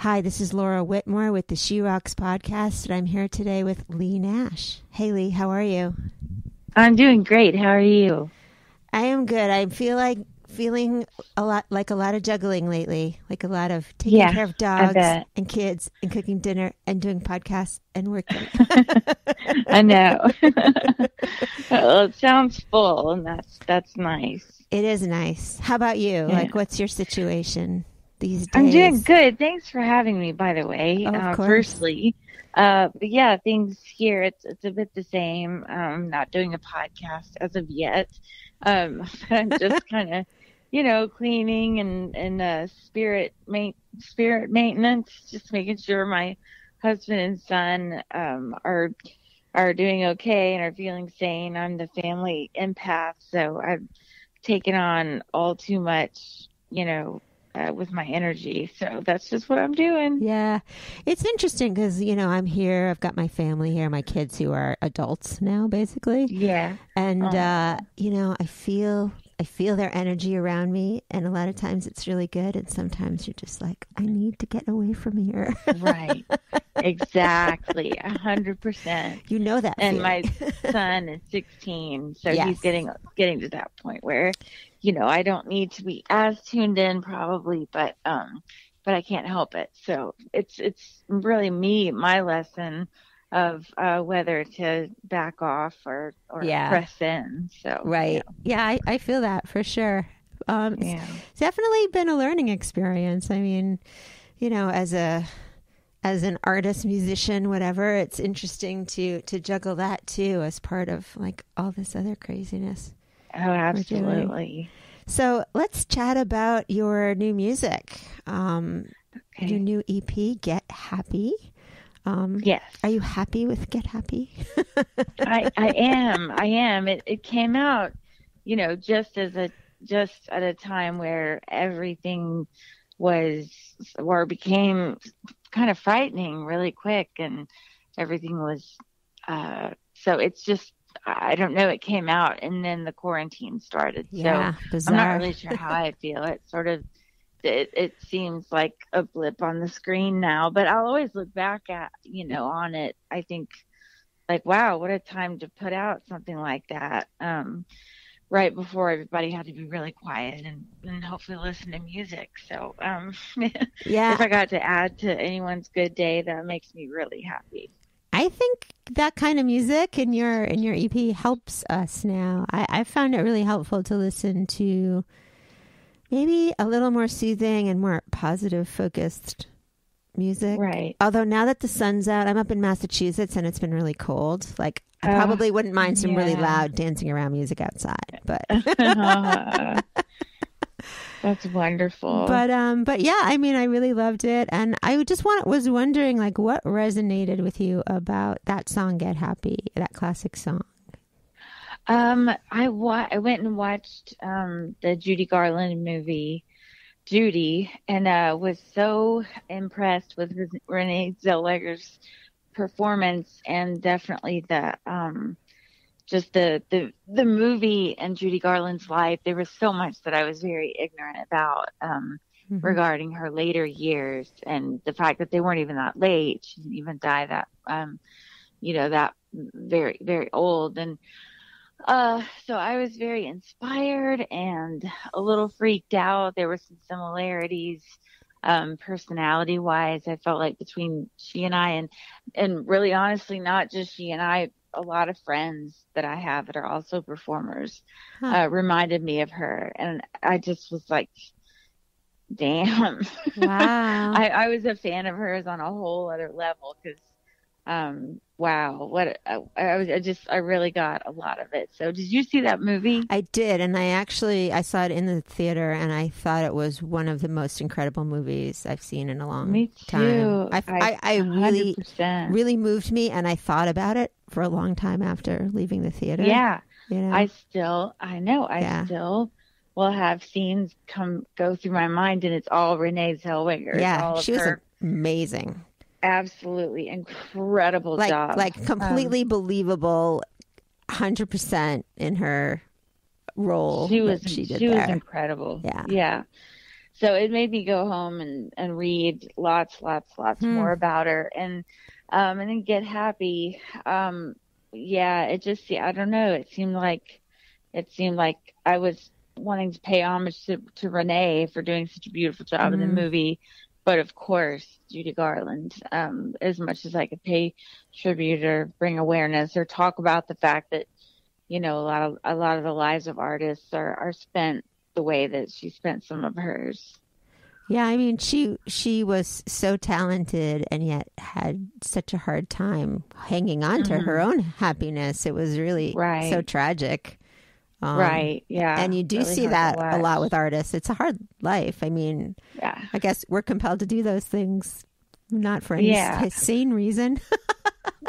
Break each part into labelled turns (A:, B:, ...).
A: Hi, this is Laura Whitmore with the She Rocks podcast, and I'm here today with Leigh Nash. Hey, Leigh, how are you?
B: I'm doing great. How are you?
A: I am good. I feeling a lot of juggling lately, like a lot of taking care of
B: I
A: dogs
B: bet.
A: and kids and cooking dinner and doing podcasts and working.
B: I know. Well, it sounds full, and that's nice.
A: It is nice. How about you?
B: Yeah.
A: Like, what's your situation these days?
B: I'm doing good. Thanks for having me, by the way.
A: Oh, of course.
B: Firstly, but yeah, things here it's a bit the same. I'm not doing a podcast as of yet. I'm just kind of, cleaning and spirit maintenance, just making sure my husband and son are doing okay and are feeling sane. I'm the family empath, so I've taken on all too much, with my energy. So that's just what I'm doing.
A: Yeah. It's interesting because, I'm here. I've got my family here, my kids who are adults now, basically.
B: Yeah.
A: And, I feel their energy around me. And a lot of times it's really good. And sometimes you're just like, I need to get away from here.
B: Right. Exactly. 100%.
A: You know that.
B: And
A: feeling.
B: my son is 16. So
A: Yes.
B: he's getting to that point where, I don't need to be as tuned in probably, but I can't help it. So it's really my lesson of whether to back off or press in. So
A: right. Yeah, I feel that for sure. It's definitely been a learning experience. I mean, as an artist, musician, whatever, it's interesting to juggle that too as part of like all this other craziness.
B: Oh, absolutely.
A: So let's chat about your new music.
B: Okay.
A: Your new EP, Get Happy.
B: Yes.
A: Are you happy with Get Happy?
B: I am. It came out, just at a time where everything became kind of frightening really quick, and everything was, so it's just, I don't know, it came out and then the quarantine started.
A: Yeah,
B: so
A: bizarre.
B: I'm not really sure how I feel. It sort of, it seems like a blip on the screen now, but I'll always look back at, on it. I think like, wow, what a time to put out something like that. Right before everybody had to be really quiet and hopefully listen to music. So,
A: yeah,
B: if I got to add to anyone's good day, that makes me really happy.
A: I think that kind of music in your EP helps us now. I found it really helpful to listen to maybe a little more soothing and more positive focused music.
B: Right.
A: Although now that the sun's out, I'm up in Massachusetts and it's been really cold. Like I probably wouldn't mind some really loud dancing around music outside, but
B: that's wonderful.
A: But yeah, I mean, I really loved it, and I just was wondering, like, what resonated with you about that song, "Get Happy," that classic song.
B: I went and watched the Judy Garland movie, Judy, and was so impressed with Renee Zellweger's performance, and definitely the just the movie and Judy Garland's life. There was so much that I was very ignorant about regarding her later years, and the fact that they weren't even that late. She didn't even die that that very, very old. And so I was very inspired and a little freaked out. There were some similarities personality wise, I felt like, between she and I, and really honestly, not just she and I, a lot of friends that I have that are also performers reminded me of her. And I just was like, damn.
A: Wow.
B: I was a fan of hers on a whole other level, because wow, what I really got a lot of it. So did you see that movie?
A: I did, and I saw it in the theater, and I thought it was one of the most incredible movies I've seen in a long
B: Me too.
A: time. I really
B: 100%.
A: really moved me, and I thought about it for a long time after leaving the theater.
B: Yeah.
A: I
B: still will have scenes go through my mind, and it's all Renee Zellweger.
A: Yeah, she was amazing.
B: Absolutely incredible job.
A: Like completely believable, 100% in her role.
B: She was
A: there.
B: incredible.
A: Yeah.
B: So it made me go home and read lots more about her, and then get happy. Yeah, it just, I don't know. It seemed like I was wanting to pay homage to Renee for doing such a beautiful job in the movie. But of course, Judy Garland, as much as I could pay tribute or bring awareness or talk about the fact that, a lot of the lives of artists are spent the way that she spent some of hers.
A: Yeah, I mean, she was so talented and yet had such a hard time hanging on to her own happiness. It was really so tragic.
B: Right. Yeah.
A: And you do
B: really
A: see that a lot with artists. It's a hard life. I mean, I guess we're compelled to do those things not for any sane reason.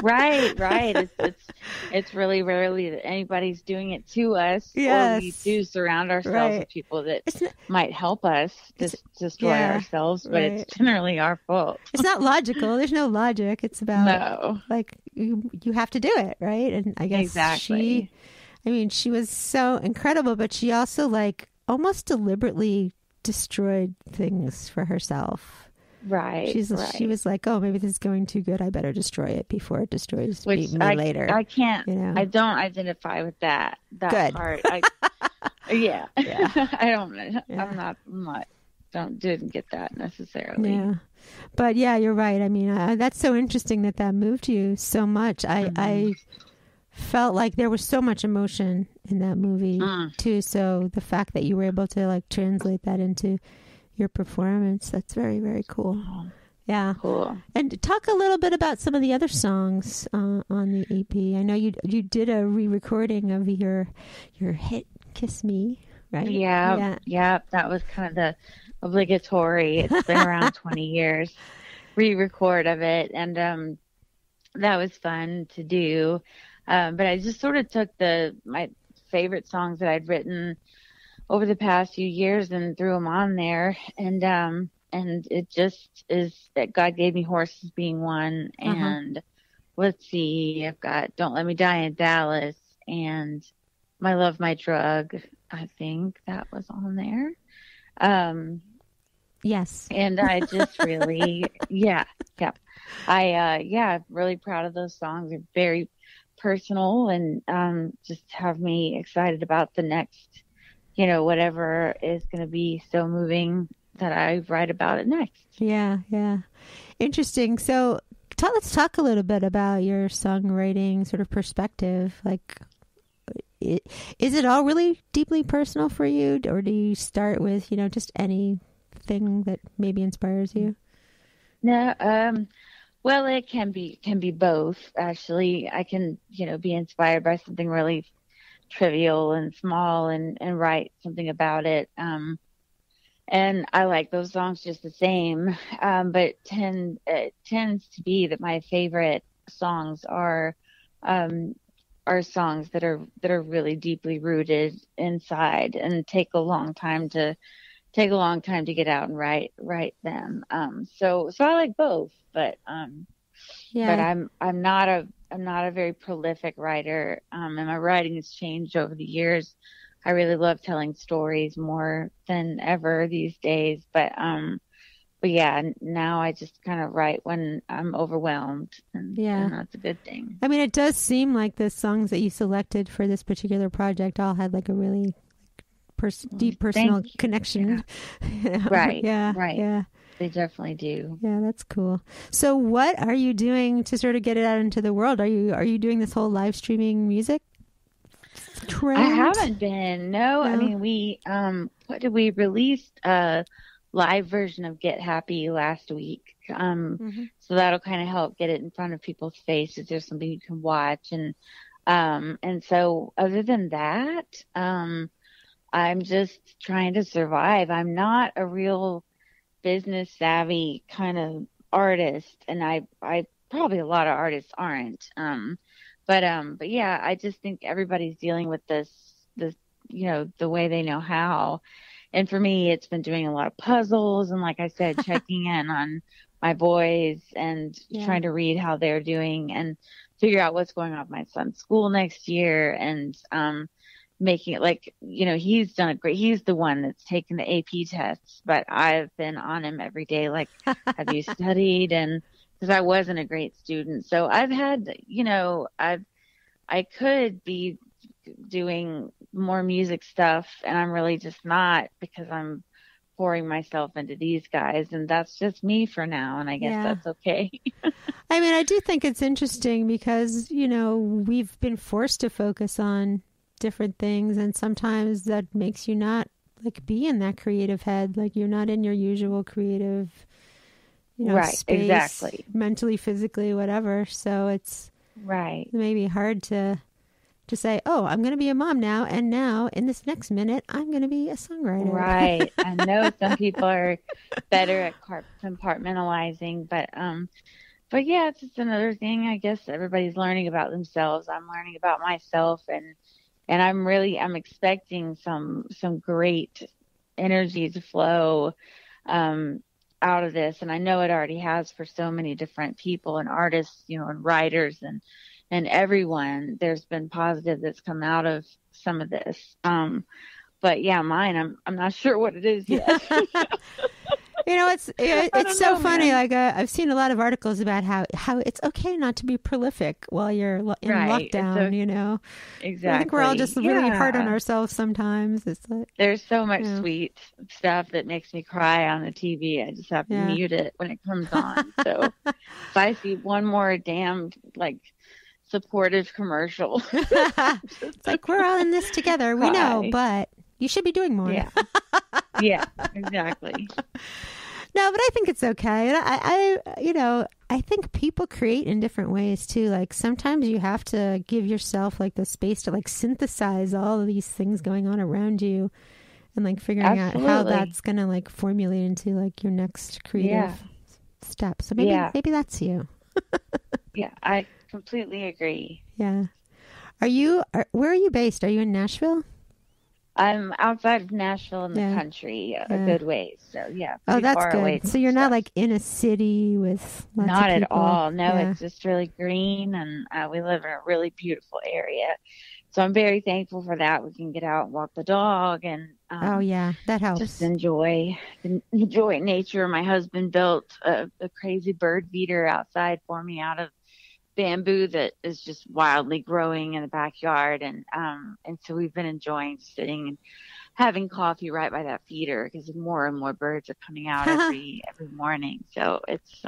B: Right. It's really rarely that anybody's doing it to us. Or we do surround ourselves with people that might help us destroy ourselves, but it's generally our fault.
A: It's not logical. There's no logic. It's about like you have to do it, right? And I guess she was so incredible, but she also like almost deliberately destroyed things for herself.
B: Right.
A: She was like, oh, maybe this is going too good. I better destroy it before it destroys me later.
B: I can't, I don't identify with that
A: good.
B: part. I don't, didn't get that necessarily.
A: Yeah. But yeah, you're right. I mean, that's so interesting that moved you so much. I felt like there was so much emotion in that movie too. So the fact that you were able to like translate that into your performance, that's very, very cool. Yeah.
B: Cool.
A: And talk a little bit about some of the other songs on the EP. I know you did a re-recording of your hit "Kiss Me," right?
B: Yeah. That was kind of the obligatory. It's been around 20 years re-record of it, and that was fun to do. But I just sort of took my favorite songs that I'd written over the past few years and threw them on there. And it just is that God Gave Me Horses being one. And let's see, I've got Don't Let Me Die in Dallas and My Love, My Drug. I think that was on there.
A: Yes.
B: And I just really, I'm really proud of those songs. They're very personal and just have me excited about the next, whatever is going to be so moving that I write about it next.
A: Yeah. Interesting. So let's talk a little bit about your songwriting sort of perspective. Like, is it all really deeply personal for you, or do you start with, just anything that maybe inspires you?
B: No, well, it can be both, actually. I can, be inspired by something really trivial and small and write something about it. And I like those songs just the same. But it tends to be that my favorite songs are songs that are really deeply rooted inside and take a long time to get out and write them. So I like both, but I'm not a very prolific writer. And my writing has changed over the years. I really love telling stories more than ever these days, but yeah, now I just kind of write when I'm overwhelmed, and that's a good thing.
A: I mean, it does seem like the songs that you selected for this particular project all had like a really deep personal connection.
B: Yeah. Right.
A: Yeah.
B: Right.
A: Yeah.
B: They definitely do.
A: Yeah, that's cool. So what are you doing to sort of get it out into the world? Are you doing this whole live streaming music trend?
B: I haven't been. No. I mean, we released a live version of Get Happy last week. So that'll kind of help get it in front of people's faces. There's something you can watch, and so other than that, I'm just trying to survive. I'm not a real business savvy kind of artist, and I probably a lot of artists aren't. But yeah, I just think everybody's dealing with this, the way they know how. And for me, it's been doing a lot of puzzles and, like I said, checking in on my boys and trying to read how they're doing and figure out what's going on with my son's school next year. And making it like, he's he's the one that's taken the AP tests, but I've been on him every day. Like, have you studied? And because I wasn't a great student. So I've had, I could be doing more music stuff, and I'm really just not, because I'm pouring myself into these guys, and that's just me for now, and I guess that's okay.
A: I mean, I do think it's interesting because, we've been forced to focus on different things, and sometimes that makes you not like be in that creative head, like you're not in your usual creative
B: right,
A: space,
B: exactly,
A: mentally, physically, whatever. So it's maybe hard to say, oh, I'm going to be a mom now, and now in this next minute, I'm going to be a songwriter.
B: Right. I know some people are better at compartmentalizing, but yeah, it's just another thing. I guess everybody's learning about themselves. I'm learning about myself, and I'm expecting some great energy to flow out of this, and I know it already has for so many different people and artists, and writers and everyone. There's been positive that's come out of some of this. But yeah, mine, I'm not sure what it is yet.
A: It's so funny. Man. Like I've seen a lot of articles about how it's okay not to be prolific while you're in lockdown.
B: Exactly.
A: I think we're all just really hard on ourselves sometimes. It's like,
B: there's so much sweet stuff that makes me cry on the TV. I just have to mute it when it comes on. So if I see one more damn supportive commercial,
A: it's like we're all in this together. We know, but you should be doing more.
B: Yeah, exactly.
A: No, but I think it's okay. And I think people create in different ways too. Like sometimes you have to give yourself like the space to like synthesize all of these things going on around you, and like figuring out how that's going to like formulate into like your next creative step. So maybe that's you.
B: Yeah, I completely agree.
A: Yeah. Where are you based? Are you in Nashville?
B: I'm outside of Nashville in the country a good ways. So
A: that's good. So you're not like in a city with lots
B: not
A: of people.
B: At all. No, it's just really green, and we live in a really beautiful area. So I'm very thankful for that. We can get out and walk the dog, and
A: that helps.
B: Just enjoy nature. My husband built a crazy bird feeder outside for me out of bamboo that is just wildly growing in the backyard, and so we've been enjoying sitting and having coffee right by that feeder, because more and more birds are coming out every morning. So it's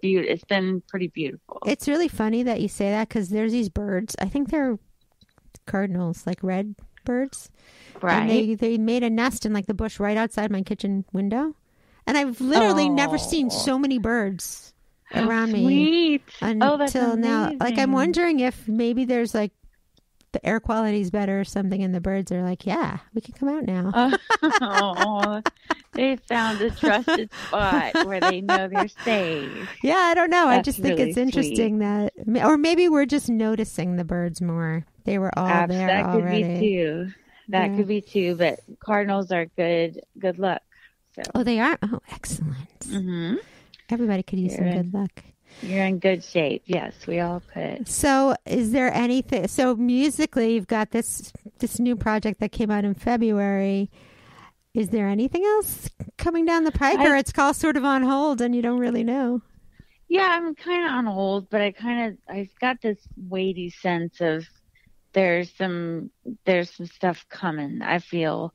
B: beautiful. It's been pretty beautiful.
A: It's really funny that you say that, because there's these birds. I think they're cardinals, like red birds,
B: right?
A: And they made a nest in like the bush right outside my kitchen window, and I've literally never seen so many birds around me until now. Like I'm wondering if maybe there's like the air quality is better or something, and the birds are like, we can come out now.
B: They found a trusted spot where they know they're safe.
A: Yeah, I don't know.
B: That's
A: I just think
B: really
A: it's interesting that, or maybe we're just noticing the birds more. They were all there
B: that
A: already.
B: Could be too. That could be too. But cardinals are good luck. So.
A: Oh, they are. Oh, excellent.
B: Mm-hmm.
A: Everybody could use some good luck.
B: You're in good shape. Yes, we all could.
A: So is there anything, so musically you've got this new project that came out in February. Is there anything else coming down the pike, or it's all sort of on hold and you don't really know?
B: Yeah, I'm kind of on hold, but I've got this weighty sense of there's some stuff coming. I feel,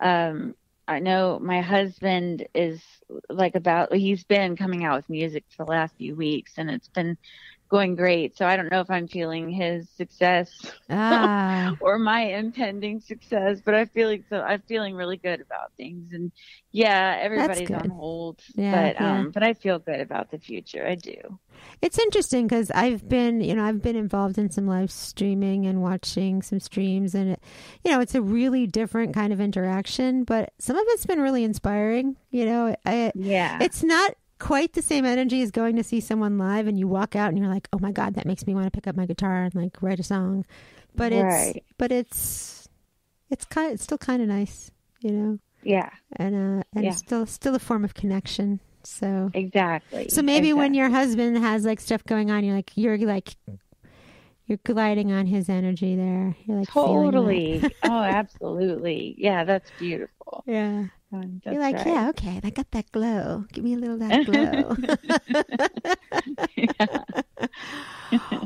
B: I know my husband is he's been coming out with music for the last few weeks, and it's been going great. So I don't know if I'm feeling his success or my impending success, but I'm feeling really good about things. And everybody's on hold, but I feel good about the future. I do.
A: It's interesting because I've been involved in some live streaming and watching some streams, and it's a really different kind of interaction, but some of it's been really inspiring. It's not quite the same energy as going to see someone live and you walk out and you're like, oh my God, that makes me want to pick up my guitar and like write a song. But it's still kind of nice,
B: Yeah.
A: And it's still a form of connection. So
B: exactly.
A: So maybe when your husband has like stuff going on, you're you're gliding on his energy there. You're like
B: totally. Oh, absolutely. Yeah, that's beautiful.
A: Yeah.
B: That's
A: you're like,
B: right.
A: yeah, okay, I got that glow. Give me a little of that glow.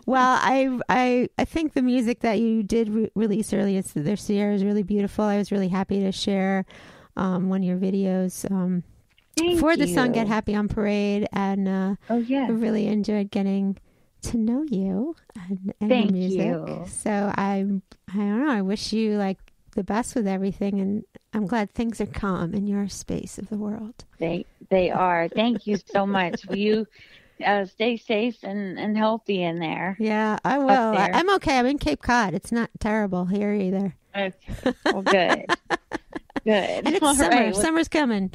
A: Well, I think the music that you did release earlier this year is really beautiful. I was really happy to share one of your videos for the song "Get Happy on Parade," and
B: I
A: really enjoyed getting to know you and
B: Thank
A: the music.
B: you.
A: So I don't know. I wish you like the best with everything, and I'm glad things are calm in your space of the world.
B: They are. Thank you so much. Will you stay safe and healthy in there?
A: Yeah, I will. I'm okay. I'm in Cape Cod. It's not terrible here either.
B: Okay. Well, good. Good.
A: And it's
B: All
A: summer.
B: right.
A: Summer's coming.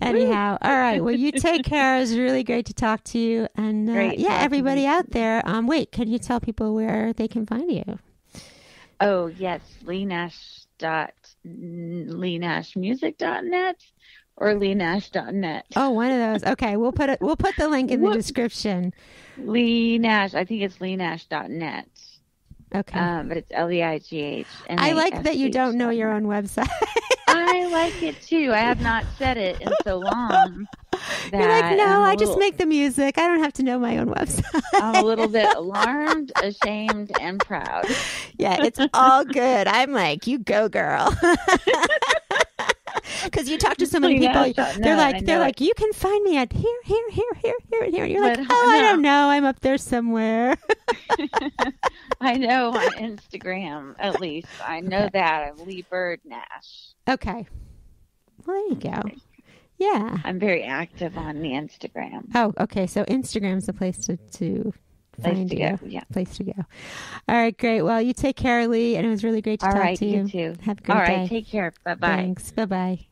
A: Anyhow, all right. Well, you take care. It was really great to talk to you. And everybody out there. Wait, can you tell people where they can find you?
B: Oh, yes. LeighNashMusic.net or LeighNash.net.
A: Oh, one of those. Okay, we'll put the link in the description.
B: Leigh Nash. I think it's LeighNash.net.
A: Okay.
B: But it's Leigh.
A: I like that you don't know your own website.
B: I like it too. I have not said it in so long.
A: You're like, no, I just make the music. I don't have to know my own website.
B: I'm a little bit alarmed, ashamed, and proud.
A: Yeah, it's all good. I'm like, you go, girl. Because you talk to so many people, they're like, you can find me at here, and here. And you're like, I don't know. I'm up there somewhere.
B: I know on Instagram, at least. I know that. I'm Leigh Bird Nash.
A: Okay. Well, there you go. Yeah.
B: I'm very active on the Instagram.
A: Oh, okay. So Instagram's the place to find you.
B: Yeah.
A: Place to go. All right, great. Well, you take care, Leigh, and it was really great to talk to you.
B: You too.
A: Have a great day.
B: All right, take care. Bye-bye.
A: Thanks. Bye-bye.